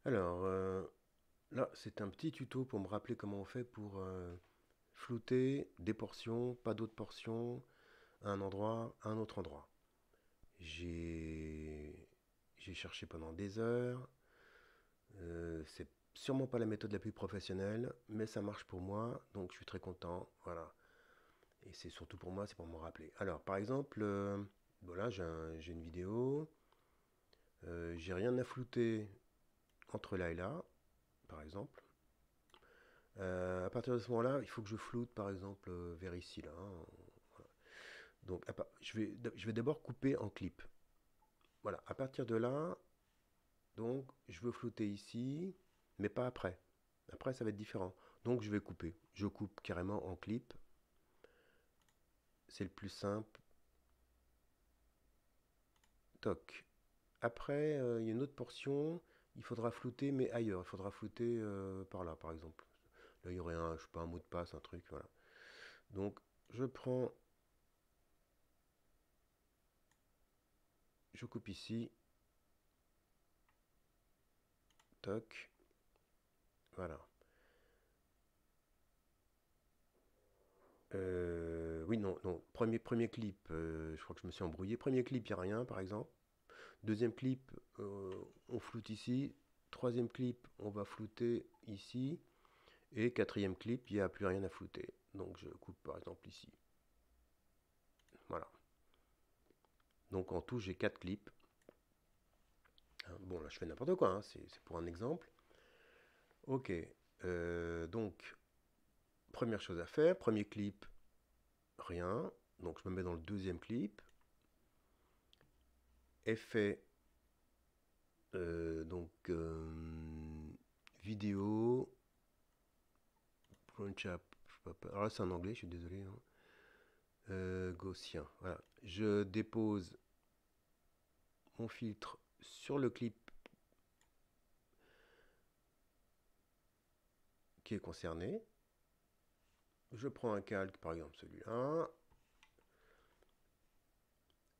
Alors, là, c'est un petit tuto pour me rappeler comment on fait pour flouter des portions, pas d'autres portions, à un endroit, à un autre endroit. J'ai j'ai cherché pendant des heures. C'est sûrement pas la méthode la plus professionnelle, mais ça marche pour moi, donc je suis très content. Voilà. Et c'est surtout pour moi, c'est pour me rappeler. Alors, par exemple, voilà, j'ai une vidéo. J'ai rien à flouter entre là et là, par exemple. À partir de ce moment-là, il faut que je floute, par exemple, vers ici, là, hein. Donc, je vais d'abord couper en clip. Voilà, à partir de là, donc, je veux flouter ici, mais pas après. Après, ça va être différent. Donc, je vais couper. Je coupe carrément en clip. C'est le plus simple. Toc. Après, il y a une autre portion. Il faudra flouter, mais ailleurs. Il faudra flouter par là, par exemple. Là, il y aurait un, je sais pas, un mot de passe, un truc, voilà. Donc, je prends, je coupe ici. Toc. Voilà. Oui, non, non. Premier clip, je crois que je me suis embrouillé. Premier clip, il n'y a rien, par exemple. Deuxième clip, on floute ici. Troisième clip, on va flouter ici. Et quatrième clip, il n'y a plus rien à flouter. Donc je coupe par exemple ici. Voilà. Donc en tout, j'ai quatre clips. Bon, là, je fais n'importe quoi, hein, c'est pour un exemple. Ok. Donc, première chose à faire. Premier clip, rien. Donc je me mets dans le deuxième clip. Effet donc vidéo, punch up, je sais pas, alors là c'est en anglais, je suis désolé, hein. Gaussien, voilà. Je dépose mon filtre sur le clip qui est concerné. Je prends un calque, par exemple celui-là.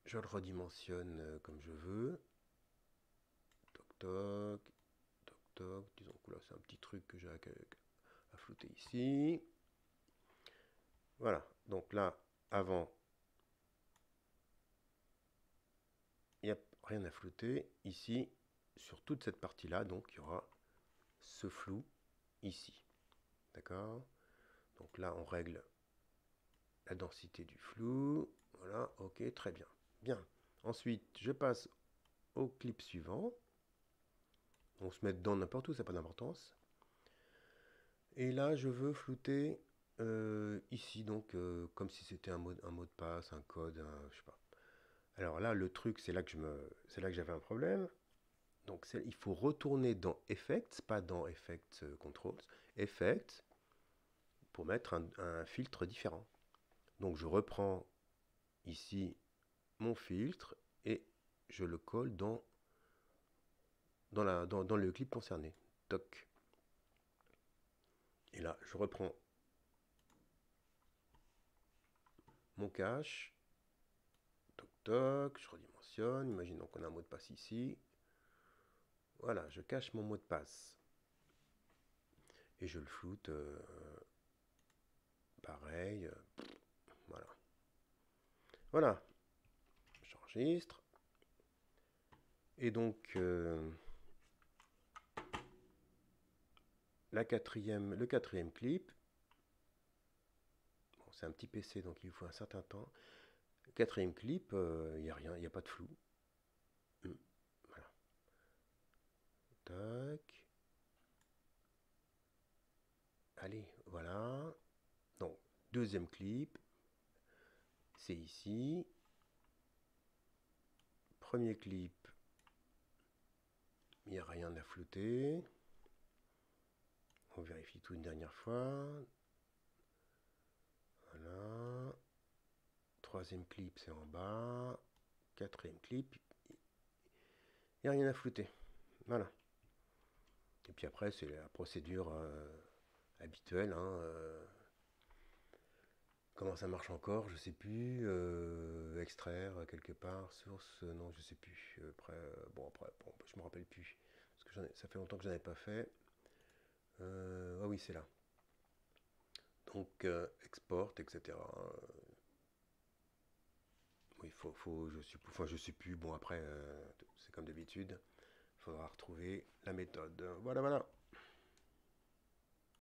Je le redimensionne comme je veux. Toc toc, toc toc. Disons que là c'est un petit truc que j'ai à flouter ici. Voilà, donc là, avant, il n'y a rien à flouter. Ici, sur toute cette partie-là, donc il y aura ce flou ici. D'accord? Donc là, on règle la densité du flou. Voilà, ok, très bien. Bien. Ensuite, je passe au clip suivant. On se met dedans n'importe où, ça n'a pas d'importance. Et là, je veux flouter ici, donc comme si c'était un mot de passe, un code, je sais pas. Alors là, le truc, c'est là que j'avais un problème. Donc il faut retourner dans Effects, pas dans Effects Controls, Effects, pour mettre un filtre différent. Donc je reprends ici mon filtre et je le colle dans le clip concerné. Toc. Et là, je reprends mon cache. Toc toc, je redimensionne. Imaginons qu'on a un mot de passe ici. Voilà, je cache mon mot de passe. Et je le floute pareil. Voilà. Voilà. J'enregistre. Et donc, le quatrième clip, bon, c'est un petit PC donc il faut un certain temps. Le quatrième clip, il n'y a rien, il n'y a pas de flou. Voilà. Tac. Allez, voilà. Donc, deuxième clip, c'est ici. Premier clip, il n'y a rien à flouter. On vérifie tout une dernière fois. Voilà. Troisième clip, c'est en bas. Quatrième clip, il n'y a rien à flouter. Voilà. Et puis après, c'est la procédure habituelle, hein. Comment ça marche encore, je sais plus. Extraire quelque part, source, non, je sais plus. Après, bon, je me rappelle plus. Parce que ça fait longtemps que je n'en ai pas fait. Ah oui, c'est là. Donc, export, etc. Oui, je sais plus. Bon, après, c'est comme d'habitude. Il faudra retrouver la méthode. Voilà, voilà.